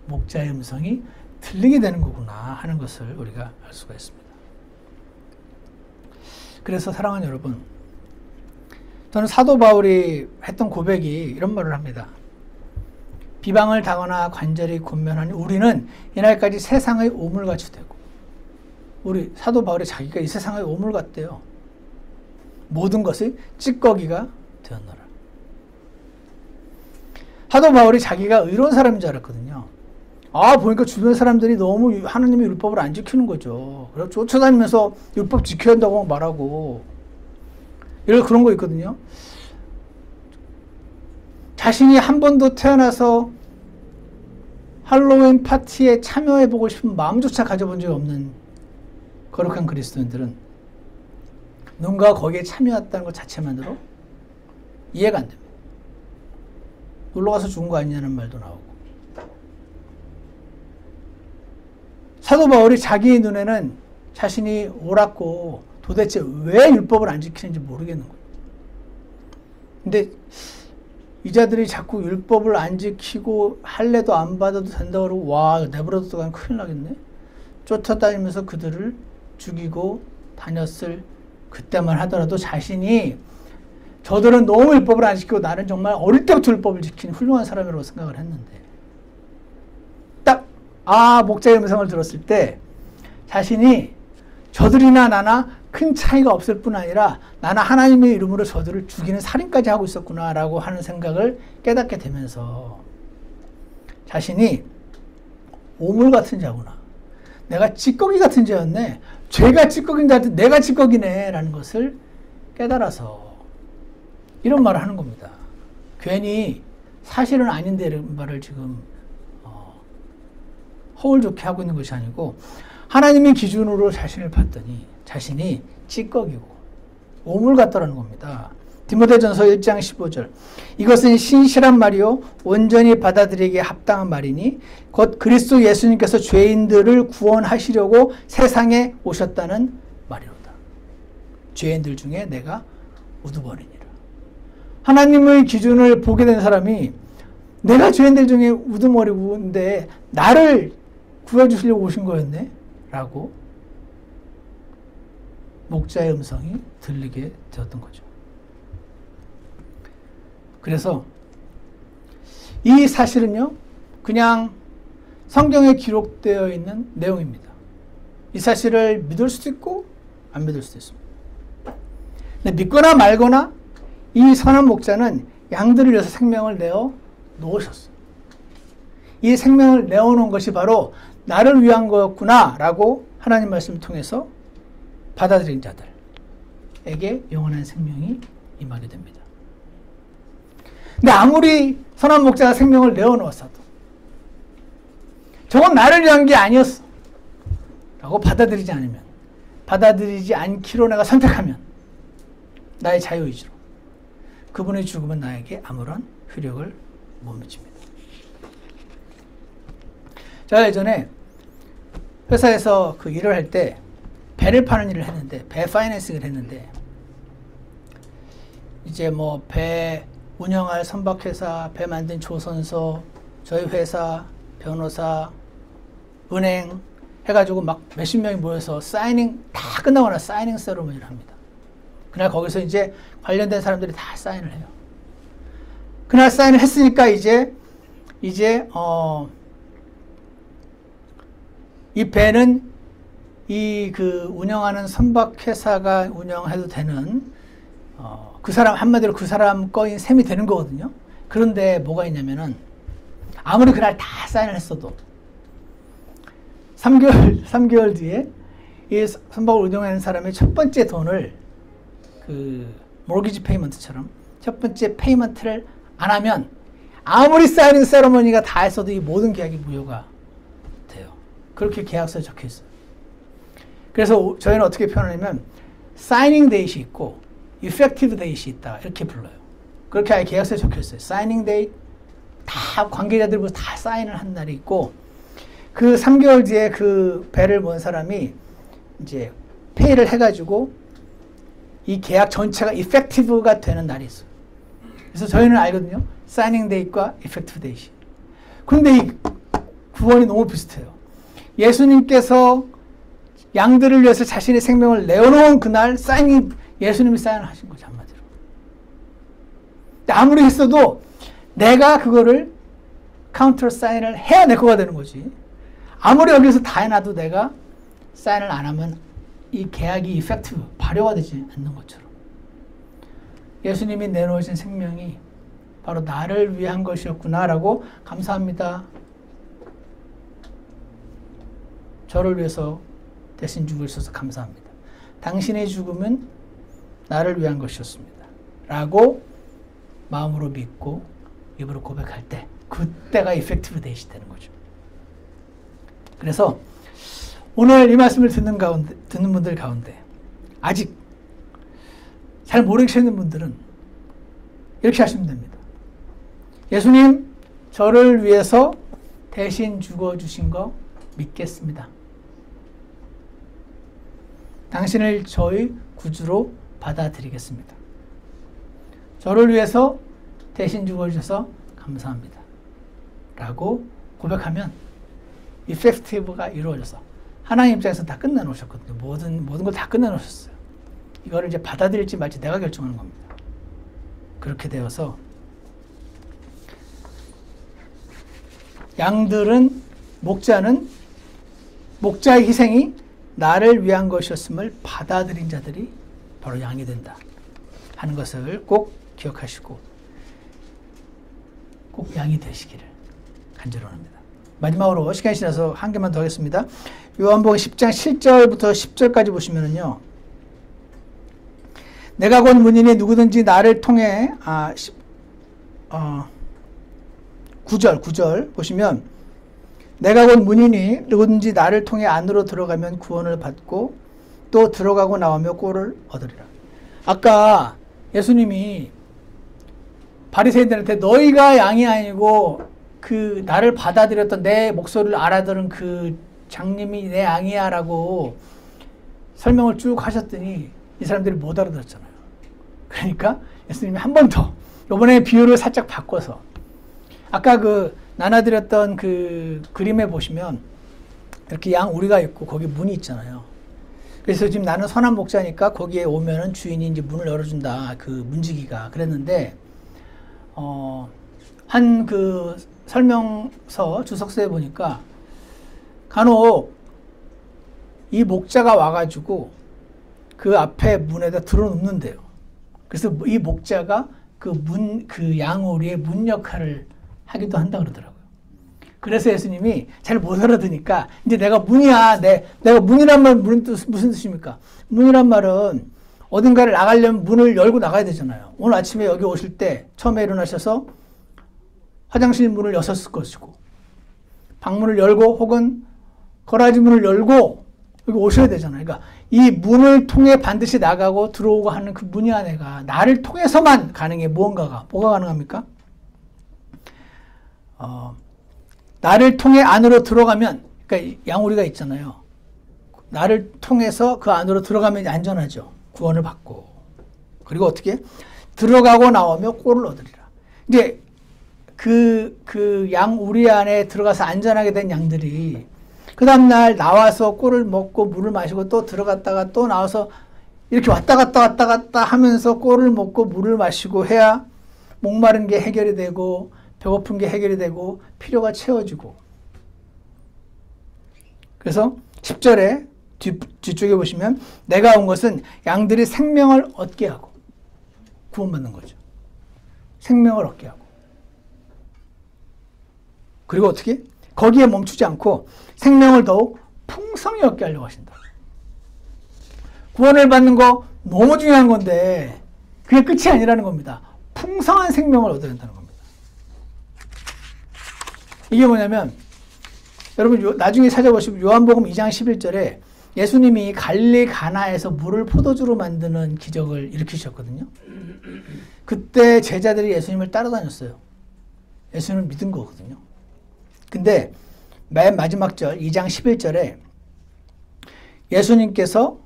목자의 음성이 들리게 되는 거구나 하는 것을 우리가 알 수가 있습니다. 그래서 사랑하는 여러분, 저는 사도 바울이 했던 고백이 이런 말을 합니다. 비방을 당하나 관절이 곤면하니 우리는 이날까지 세상의 오물같이 되고, 우리 사도 바울이 자기가 이 세상의 오물 같대요. 모든 것이 찌꺼기가 되었노라. 사도 바울이 자기가 의로운 사람인 줄 알았거든요. 아, 보니까 주변 사람들이 너무 하나님의 율법을 안 지키는 거죠. 그래서 쫓아다니면서 율법 지켜야 한다고 말하고, 이런 그런 거 있거든요. 자신이 한 번도 태어나서 할로윈 파티에 참여해보고 싶은 마음조차 가져본 적이 없는 거룩한 그리스도인들은 누군가 거기에 참여했다는 것 자체만으로 이해가 안 됩니다. 놀러가서 죽은 거 아니냐는 말도 나오고. 사도 바울이 자기 눈에는 자신이 옳았고 도대체 왜 율법을 안 지키는지 모르겠는 거예요. 근데 이 자들이 자꾸 율법을 안 지키고 할례도 안 받아도 된다고 그러고, 와, 내버려둬도 그냥 큰일 나겠네. 쫓아다니면서 그들을 죽이고 다녔을 그때만 하더라도 자신이 저들은 너무 율법을 안 지키고 나는 정말 어릴 때부터 율법을 지키는 훌륭한 사람이라고 생각을 했는데, 목자의 음성을 들었을 때 자신이 저들이나 나나 큰 차이가 없을 뿐 아니라 나는 하나님의 이름으로 저들을 죽이는 살인까지 하고 있었구나 라고 하는 생각을 깨닫게 되면서 자신이 오물 같은 자구나. 내가 찌꺼기 같은 자였네. 죄가 찌꺼기인 자한테 내가 찌꺼기네 라는 것을 깨달아서 이런 말을 하는 겁니다. 괜히 사실은 아닌데 이런 말을 지금 허울 좋게 하고 있는 것이 아니고 하나님의 기준으로 자신을 봤더니 자신이 찌꺼기고 오물 같다라는 겁니다. 디모데전서 1장 15절. 이것은 신실한 말이요 온전히 받아들이기에 합당한 말이니 곧 그리스도 예수님께서 죄인들을 구원하시려고 세상에 오셨다는 말이로다. 죄인들 중에 내가 우두머리니라. 하나님의 기준을 보게 된 사람이 내가 죄인들 중에 우두머리인데 나를 구해주시려고 오신 거였네? 라고 목자의 음성이 들리게 되었던 거죠. 그래서 이 사실은요, 그냥 성경에 기록되어 있는 내용입니다. 이 사실을 믿을 수도 있고 안 믿을 수도 있습니다. 근데 믿거나 말거나 이 선한 목자는 양들을 위해서 생명을 내어 놓으셨어요. 이 생명을 내어놓은 것이 바로 나를 위한 거였구나 라고 하나님 말씀을 통해서 받아들인 자들에게 영원한 생명이 임하게 됩니다. 근데 아무리 선한 목자가 생명을 내어놓았어도 저건 나를 위한 게 아니었어 라고 받아들이지 않기로 내가 선택하면 나의 자유의지로 그분의 죽음은 나에게 아무런 효력을 못 미칩니다. 제가 예전에 회사에서 그 일을 할 때 배를 파는 일을 했는데, 배 파이낸싱을 했는데, 이제 뭐 배 운영할 선박회사, 배 만든 조선소, 저희 회사, 변호사, 은행 해가지고 막 몇십 명이 모여서 사이닝, 다 끝나고 나서 사이닝 세러머니를 합니다. 그날 거기서 이제 관련된 사람들이 다 사인을 해요. 그날 사인을 했으니까 이제 이 배는 이 그 운영하는 선박회사가 운영해도 되는 그 사람 한마디로 그 사람 거인 셈이 되는 거거든요. 그런데 뭐가 있냐면은 아무리 그날 다 사인을 했어도 3개월 뒤에 이 선박을 운영하는 사람의 첫 번째 돈을 그 모기지 페이먼트처럼 첫 번째 페이먼트를 안 하면 아무리 사이닝 세러머니가 다 했어도 이 모든 계약이 무효가 돼요. 그렇게 계약서에 적혀 있어요. 그래서 저희는 어떻게 표현하냐면 사이닝 데이트이 있고 effective date이 있다 이렇게 불러요. 그렇게 아예 계약서에 적혀 있어요. 사이닝 데이트 다 관계자들 모두 다 사인을 한 날이 있고 그 3개월 뒤에 그 배를 몬 사람이 이제 페이를 해가지고 이 계약 전체가 effective가 되는 날이 있어요. 그래서 저희는 알거든요. 사이닝 데이트과 effective date. 그런데 이 구원이 너무 비슷해요. 예수님께서 양들을 위해서 자신의 생명을 내어놓은 그날 예수님이 사인을 하신 거죠, 한마디로. 아무리 했어도 내가 그거를 카운터 사인을 해야 내 거가 되는 거지. 아무리 여기서 다 해놔도 내가 사인을 안 하면 이 계약이 이펙티브, 발효가 되지 않는 것처럼. 예수님이 내놓으신 생명이 바로 나를 위한 것이었구나라고 감사합니다. 저를 위해서 대신 죽으셔서 감사합니다. 당신의 죽음은 나를 위한 것이었습니다. 라고 마음으로 믿고 입으로 고백할 때 그때가 이펙티브 데이시 되는 거죠. 그래서 오늘 이 말씀을 듣는 분들 가운데 아직 잘 모르시는 분들은 이렇게 하시면 됩니다. 예수님, 저를 위해서 대신 죽어주신 거 믿겠습니다. 당신을 저의 구주로 받아들이겠습니다. 저를 위해서 대신 죽어주셔서 감사합니다. 라고 고백하면 이펙티브가 이루어져서 하나님 입장에서 다 끝내놓으셨거든요. 모든 걸 다 끝내놓으셨어요. 이거를 이제 받아들일지 말지 내가 결정하는 겁니다. 그렇게 되어서 목자의 희생이 나를 위한 것이었음을 받아들인 자들이 바로 양이 된다 하는 것을 꼭 기억하시고 꼭 양이 되시기를 간절합니다. 마지막으로 시간이 지나서 한 개만 더 하겠습니다. 요한복음 10장 7절부터 10절까지 보시면은요. 내가 곧 문이니 누구든지 나를 통해 9절 보시면 내가 곧 문이니 누구든지 나를 통해 안으로 들어가면 구원을 받고 또 들어가고 나오며 꼴을 얻으리라. 아까 예수님이 바리새인들한테 너희가 양이 아니고 그 나를 받아들였던 내 목소리를 알아들은 그 장님이 내 양이야 라고 설명을 쭉 하셨더니 이 사람들이 못 알아들었잖아요. 그러니까 예수님이 한 번 더 이번에 비유를 살짝 바꿔서 아까 그 나눠드렸던 그 그림에 보시면 이렇게 양 우리가 있고 거기 문이 있잖아요. 그래서 지금 나는 선한 목자니까 거기에 오면은 주인이 이제 문을 열어준다. 그 문지기가 그랬는데 한 그 설명서 주석서에 보니까 간혹 이 목자가 와가지고 그 앞에 문에다 들어놓는데요. 그래서 이 목자가 그 양오리의 문 역할을 하기도 한다 그러더라고요. 그래서 예수님이 잘 못 알아듣으니까 이제 내가 문이야. 내가 문이란 말은 무슨 뜻입니까? 문이란 말은 어딘가를 나가려면 문을 열고 나가야 되잖아요. 오늘 아침에 여기 오실 때 처음에 일어나셔서 화장실 문을 여셨을 것이고 방문을 열고 혹은 거라지 문을 열고 여기 오셔야 되잖아요. 그러니까 이 문을 통해 반드시 나가고 들어오고 하는 그 문이야 내가. 나를 통해서만 가능해. 뭐가 가능합니까? 나를 통해 안으로 들어가면, 그러니까 양우리가 있잖아요. 나를 통해서 그 안으로 들어가면 안전하죠. 구원을 받고. 그리고 어떻게? 들어가고 나오며 꼴을 얻으리라. 이제 그 양우리 안에 들어가서 안전하게 된 양들이 그 다음날 나와서 꼴을 먹고 물을 마시고 또 들어갔다가 또 나와서 이렇게 왔다 갔다 하면서 꼴을 먹고 물을 마시고 해야 목마른 게 해결이 되고 배고픈 게 해결이 되고 필요가 채워지고. 그래서 10절에 뒤쪽에 보시면 내가 온 것은 양들이 생명을 얻게 하고 구원받는 거죠. 생명을 얻게 하고. 그리고 어떻게? 거기에 멈추지 않고 생명을 더욱 풍성히 얻게 하려고 하신다. 구원을 받는 거 너무 중요한 건데 그게 끝이 아니라는 겁니다. 풍성한 생명을 얻어야 된다는 겁니다. 이게 뭐냐면 여러분 나중에 찾아보시면 요한복음 2장 11절에 예수님이 갈릴리 가나에서 물을 포도주로 만드는 기적을 일으키셨거든요. 그때 제자들이 예수님을 따라다녔어요. 예수님을 믿은 거거든요. 근데 맨 마지막 절 2장 11절에 예수님께서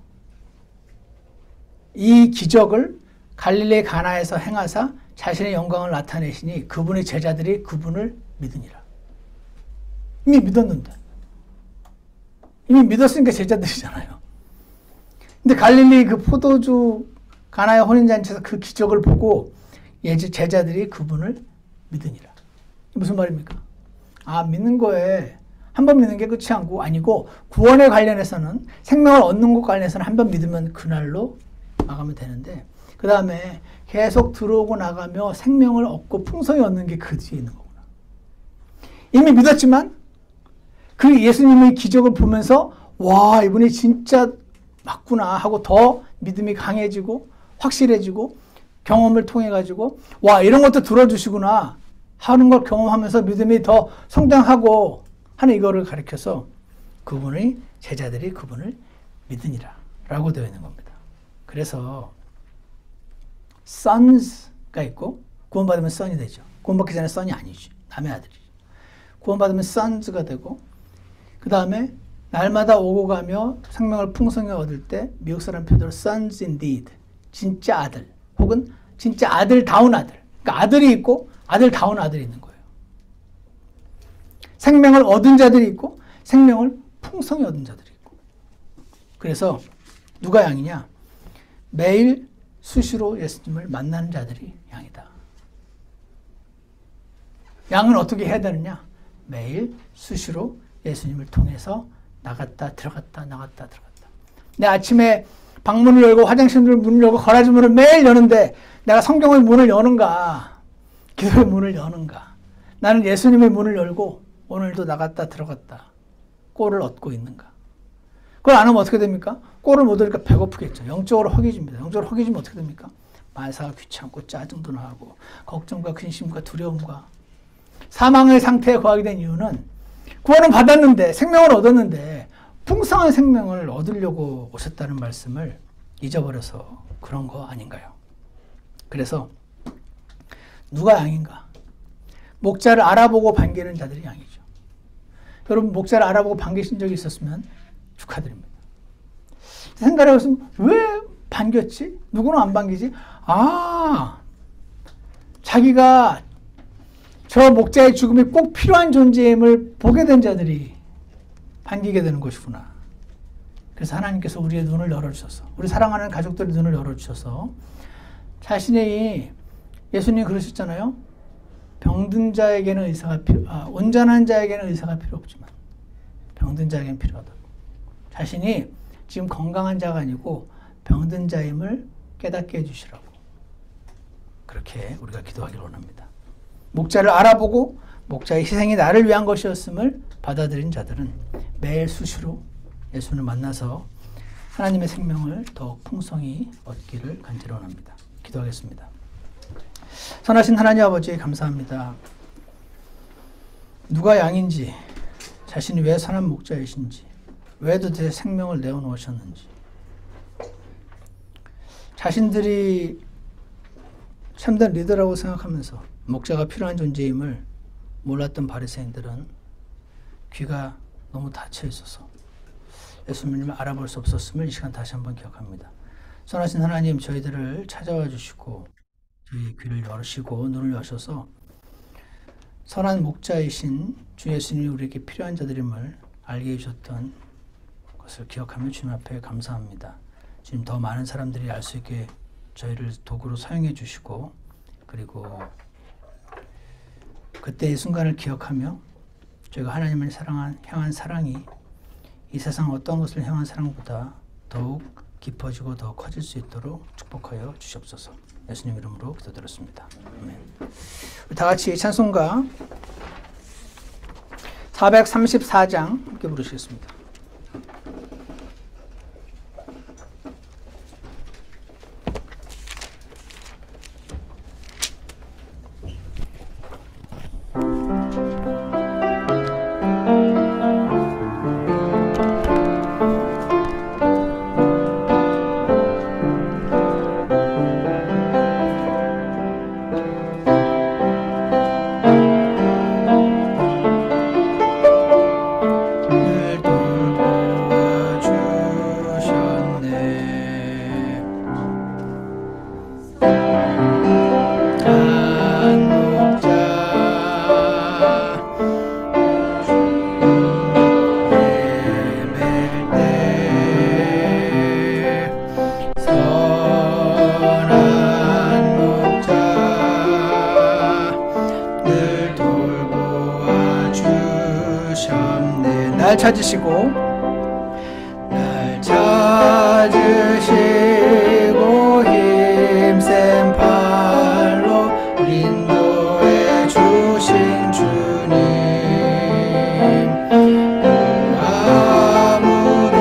이 기적을 갈릴리 가나에서 행하사 자신의 영광을 나타내시니 그분의 제자들이 그분을 믿으니라. 이미 믿었는데. 이미 믿었으니까 제자들이잖아요. 근데 갈릴리 그 포도주 가나의 혼인잔치에서 그 기적을 보고 제자들이 그분을 믿으니라. 무슨 말입니까? 믿는 거에 한 번 믿는 게 끝이 아니고 구원에 관련해서는 생명을 얻는 것 관련해서는 한 번 믿으면 그날로 나가면 되는데 그 다음에 계속 들어오고 나가며 생명을 얻고 풍성히 얻는 게 그 뒤에 있는 거구나. 이미 믿었지만 그 예수님의 기적을 보면서 와 이분이 진짜 맞구나 하고 더 믿음이 강해지고 확실해지고 경험을 통해 가지고 와 이런 것도 들어주시구나 하는 걸 경험하면서 믿음이 더 성장하고 하는 이거를 가리켜서 그분의 제자들이 그분을 믿으니라 라고 되어 있는 겁니다. 그래서 sons가 있고 구원받으면 son이 되죠. 구원받기 전에 son이 아니지. 남의 아들이지. 구원받으면 sons가 되고 그 다음에 날마다 오고 가며 생명을 풍성히 얻을 때 미국 사람 표현으로 sons indeed 진짜 아들 혹은 진짜 아들다운 아들. 그러니까 아들이 있고 아들다운 아들이 있는 거예요. 생명을 얻은 자들이 있고 생명을 풍성히 얻은 자들이 있고. 그래서 누가 양이냐? 매일 수시로 예수님을 만나는 자들이 양이다. 양은 어떻게 해야 되느냐? 매일 수시로 예수님을 통해서 나갔다 들어갔다 나갔다 들어갔다. 내 아침에 방문을 열고 화장실 문을 열고 거라지 문을 매일 여는데 내가 성경의 문을 여는가? 기도의 문을 여는가? 나는 예수님의 문을 열고 오늘도 나갔다 들어갔다 꼴을 얻고 있는가? 그걸 안 하면 어떻게 됩니까? 꼴을 못 얻으니까 배고프겠죠. 영적으로 허기집니다. 영적으로 허기지면 어떻게 됩니까? 만사가 귀찮고 짜증도 나고 걱정과 근심과 두려움과 사망의 상태에 거하게 된 이유는 구원은 받았는데 생명을 얻었는데 풍성한 생명을 얻으려고 오셨다는 말씀을 잊어버려서 그런 거 아닌가요? 그래서 누가 양인가? 목자를 알아보고 반기는 자들이 양이죠. 여러분 목자를 알아보고 반기신 적이 있었으면 축하드립니다. 생각해보시면 왜 반겼지? 누구는 안 반기지? 자기가 저 목자의 죽음이 꼭 필요한 존재임을 보게 된 자들이 반기게 되는 것이구나. 그래서 하나님께서 우리의 눈을 열어주셔서 우리 사랑하는 가족들의 눈을 열어주셔서 자신의 예수님이 그러셨잖아요. 병든 자에게는 온전한 자에게는 의사가 필요 없지만 병든 자에게는 필요하다고. 자신이 지금 건강한 자가 아니고 병든 자임을 깨닫게 해주시라고. 그렇게 우리가 기도하기를 원합니다. 목자를 알아보고 목자의 희생이 나를 위한 것이었음을 받아들인 자들은 매일 수시로 예수를 만나서 하나님의 생명을 더욱 풍성히 얻기를 간절히 원합니다. 기도하겠습니다. 선하신 하나님 아버지 감사합니다. 누가 양인지, 자신이 왜 선한 목자이신지, 왜 도대체 생명을 내어놓으셨는지, 자신들이 참된 리더라고 생각하면서 목자가 필요한 존재임을 몰랐던 바리새인들은 귀가 너무 닫혀 있어서 예수님을 알아볼 수 없었음을 이 시간 다시 한번 기억합니다. 선하신 하나님, 저희들을 찾아와 주시고 저희 귀를 열으시고 눈을 여셔서 선한 목자이신 주 예수님이 우리에게 필요한 자들임을 알게 해주셨던 것을 기억하며 주님 앞에 감사합니다. 주님, 더 많은 사람들이 알 수 있게 저희를 도구로 사용해 주시고, 그리고 그때의 순간을 기억하며 저희가 하나님을 향한 사랑이 이 세상 어떤 것을 향한 사랑보다 더욱 깊어지고 더 커질 수 있도록 축복하여 주시옵소서. 예수님 이름으로 기도드렸습니다. 아멘. 다 같이 찬송가 434장 함께 부르시겠습니다. 날 찾으시고 힘센 팔로 인도해 주신 주님, 아무도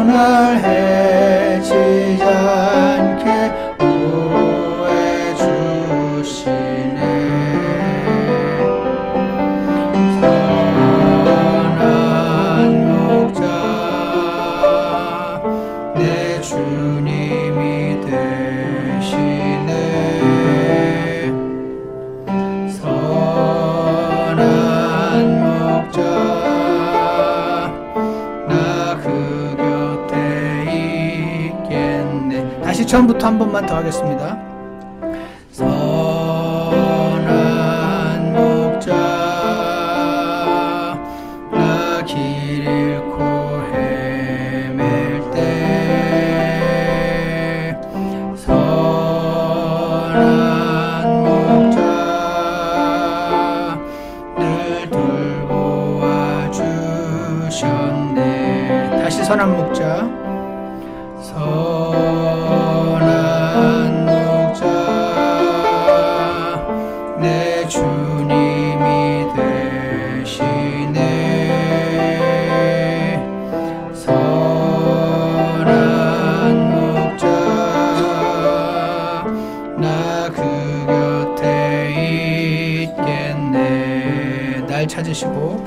날 해치지 않게 보호해 주시네. 주님이 되시네. 선한 목자 나 그 곁에 있겠네. 다시 처음부터 한 번만 더 하겠습니다. 선한 목자 나 길 잃고 선한 목자, 선한 목자 내 주님이 되시네. 선한 목자 나 그 곁에 있겠네. 날 찾으시고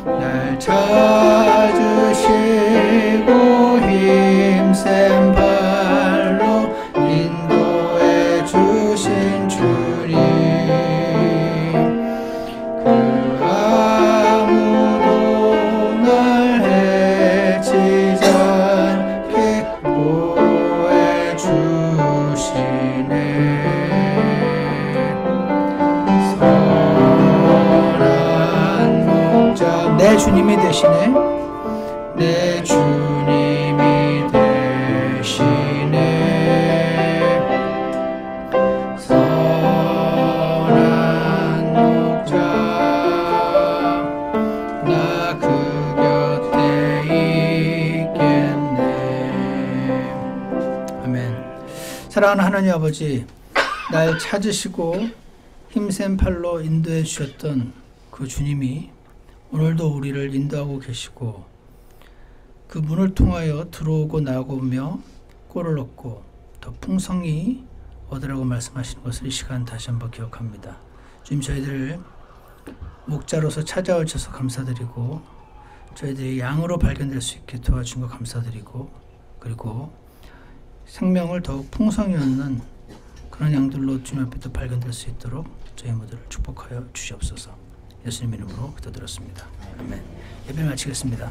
날 찾으시고 힘센 발로 인도해 주신 주님, 그 아무도 날 해치지 않게 보호해 주시네. 선한 목자 내 주님이 되시네. 내 주님이 되시네. 선한 목자 나 그 곁에 있겠네. 아멘. 사랑하는 하나님 아버지, 날 찾으시고 힘센 팔로 인도해 주셨던 그 주님이 오늘도 우리를 인도하고 계시고, 그 문을 통하여 들어오고 나오며 꼴을 얻고 더 풍성히 얻으라고 말씀하시는 것을 이 시간 다시 한번 기억합니다. 주님, 저희들을 목자로서 찾아와 주셔서 감사드리고, 저희들이 양으로 발견될 수 있게 도와준 것 감사드리고, 그리고 생명을 더욱 풍성히 얻는 그런 양들로 주님 앞에 또 발견될 수 있도록 저희 모두를 축복하여 주시옵소서. 예수님 이름으로 기도드렸습니다. 아멘. 예배 마치겠습니다.